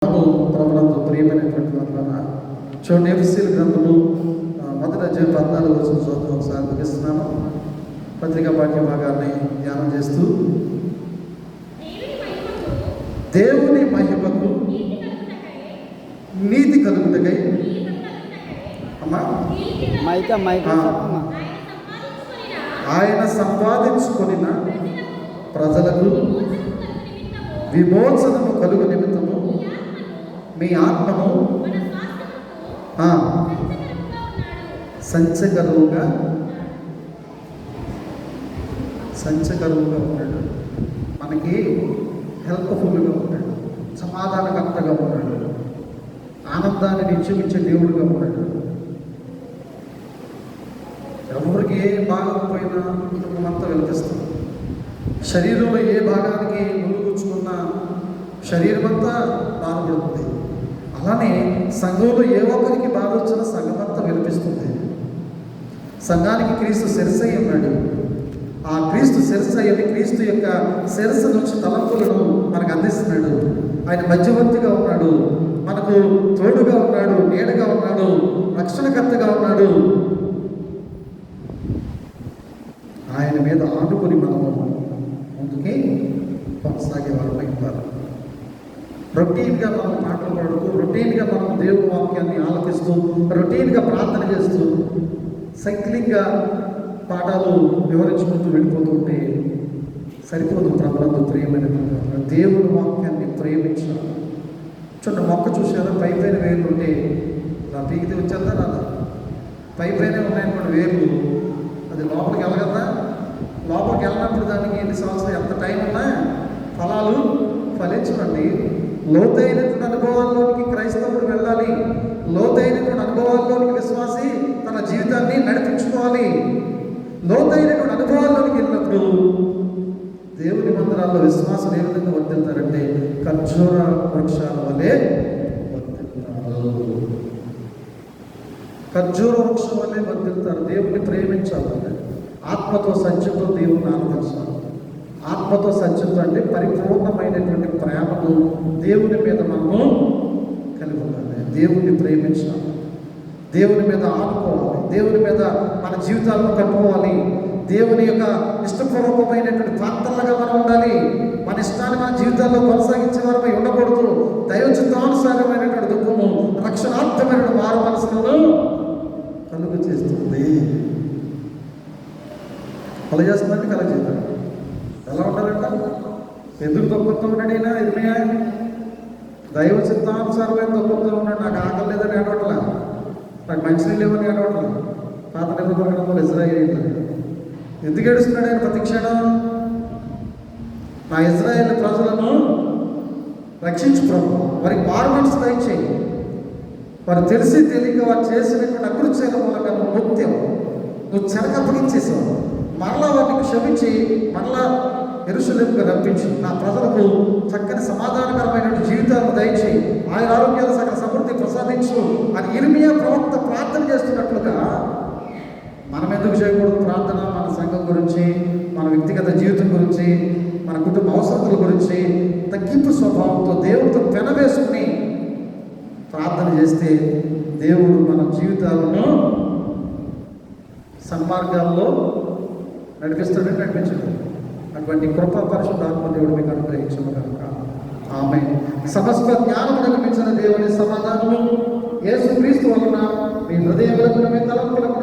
ప్రభునందు ప్రియమైనటువంటి వాళ్ళ చూడండి, ఎఫెసీయుల గ్రంథము 1వ అధ్యాయం 14వ వచనం చదువుతూ ఒకసారి ముగిస్తున్నాను. పత్రికా పాఠ్య భాగాన్ని ధ్యానం చేస్తూ, దేవుని మహిమకు నీతి కలుగుటకై అమ్మా ఆయన సంపాదించుకొనిన ప్రజలకు విమోచనము కలుగు నిమిత్తము మీ ఆత్మను సంచకరువుగా ఉన్నాడు. మనకి హెల్ప్ఫుల్గా ఉన్నాడు, సమాధానకర్తగా ఉన్నాడు, ఆనందాన్ని నిత్యమించే దేవుడుగా ఉన్నాడు. ఎవరికి ఏ భాగం పోయినా కుటుంబమంతా వెలిపిస్తుంది. శరీరంలో ఏ భాగానికి ముందు కూర్చుకున్నా శరీరం అంతా బాధపడుతుంది. అలానే సంఘంలో ఏ ఒక్కరికి బాధ వచ్చినా సంఘం అంతా వినిపిస్తుంది. సంఘానికి క్రీస్తు శిరస్సై ఉన్నాడు. ఆ క్రీస్తు శిరస్సయ్యని క్రీస్తు యొక్క శిరస్సు నుంచి తలంపులను మనకు అందిస్తున్నాడు. ఆయన మధ్యవర్తిగా ఉన్నాడు, మనకు తోడుగా ఉన్నాడు, నీడగా ఉన్నాడు, రక్షణకర్తగా ఉన్నాడు. ఆయన మీద ఆనుకొని మనము ముందుకి కొనసాగే వారమై ఉంటారు. రొటీన్గా మనం పాటలు పాడుతూ, రొటీన్గా మనం దేవుని వాక్యాన్ని ఆలకిస్తూ, రొటీన్గా ప్రార్థన చేస్తూ, సైక్లింగ్గా పాఠాలు వివరించుకుంటూ వెళ్ళిపోతుంటే సరిపోదు. ప్రభునందు ప్రియమైన దేవుని వాక్యాన్ని ప్రేమించాలి. చూడండి, మొక్క చూసారా? పైపైన వేలు ఉంటే నా పీకితే వచ్చేద్దా? రాదా? పైపైన ఉన్నాయనుకోండి వేలు, అది లోపలికి వెళ్ళగలదా? లోపలికి వెళ్ళినప్పుడు దానికి ఎన్ని సంవత్సరాలు ఎంత టైం ఉన్నా ఫలాలు ఫలించడండి. లోతైనటువంటి అనుభవాల్లోనికి క్రైస్తవుడు వెళ్ళాలి. లోతైనటువంటి అనుభవాల్లోనికి విశ్వాసి తన జీవితాన్ని నడిపించుకోవాలి. లోతైనటువంటి అనుభవాల్లోనికి వెళ్ళినప్పుడు దేవుని మందిరాల్లో విశ్వాసం ఏ విధంగా వర్తిల్తారంటే ఖర్జూర వృక్షాల వలె వర్తిల్తారు. ఖర్జూర వృక్షం వల్లే వర్తిల్తారు. దేవుని ప్రేమించాలంటే ఆత్మతో సత్యంతో దేవుని ఆనందించాలి. ఆత్మతో సత్యంతో అంటే పరిపూర్ణమైనటువంటి ప్రేమను దేవుని మీద మనము కలిగి ఉండాలి. దేవుణ్ణి ప్రేమించాలి, దేవుని మీద ఆనుకోవాలి, దేవుని మీద మన జీవితాలను కట్టుకోవాలి. దేవుని యొక్క ఇష్టపూర్వకమైనటువంటి పాత్రలుగా మనం ఉండాలి. మన ఇష్టాన్ని మన జీవితాల్లో కొనసాగించే వారమై ఉండకూడదు. దైవ చిత్తానుసారమైనటువంటి దుఃఖము రక్షణార్థమైన మారు మనసులను కలుగు చేస్తుంది. కల చేస్తుందంటే కల చేస్తాడు. ఎలా ఉండాలంట? ఎందుకు దుఃఖంతో ఉన్నాడైనా ఇర్మియా? దైవ చిత్తానుసారమైన దుఃఖంతో ఉన్నాడు. నాకు ఆకలి లేదని ఏడవట్లా, నాకు మంచినీళ్ళు లేవని ఏడవట్లా. పాత నిబంధన గ్రంథంలో ఇజ్రాయేల్ ఎందుకు ఏడుస్తున్నాడు ఆయన ప్రతి క్షణం? నా ఇజ్రాయేల్ ప్రజలను రక్షించు ప్రభు, వారికి మారు మనసు దయచేయి. వారు తెలిసి తెలియక వారు చేసినటువంటి అకృత్యాల మూలంగా నువ్వు ముక్త్యం, నువ్వు చెరకప్పగించేసావు. మరలా వారిని క్షమించి మరలా యెరూషలేముకు రప్పించి నా ప్రజలకు చక్కని సమాధానకరమైనటువంటి జీవితాలను దయచేయి, ఆయన ఆరోగ్యాల సకల సమృద్ధి ప్రసాదించు అని ఇర్మియా ప్రవక్త ప్రార్థన చేస్తున్నట్లుగా మనం ఎందుకు చేయకూడదు ప్రార్థన? మన సంఘం గురించి, మన వ్యక్తిగత జీవితం గురించి, మన కుటుంబ అవసరతల గురించి తగ్గింపు స్వభావంతో దేవుడితో పెనవేసుకుని ప్రార్థన చేస్తే దేవుడు మన జీవితాలను సన్మార్గాల్లో నడిపిస్తాడని నడిపించడు. అటువంటి కృపా పరిశుద్ధాత్మ దేవుడు మీకు అనుగ్రహించను కనుక ఆమేన్. సమస్త జ్ఞానమునకు మించిన దేవుని సమాధానము యేసుక్రీస్తు వలన మీ హృదయములకు మీ తలంపులకు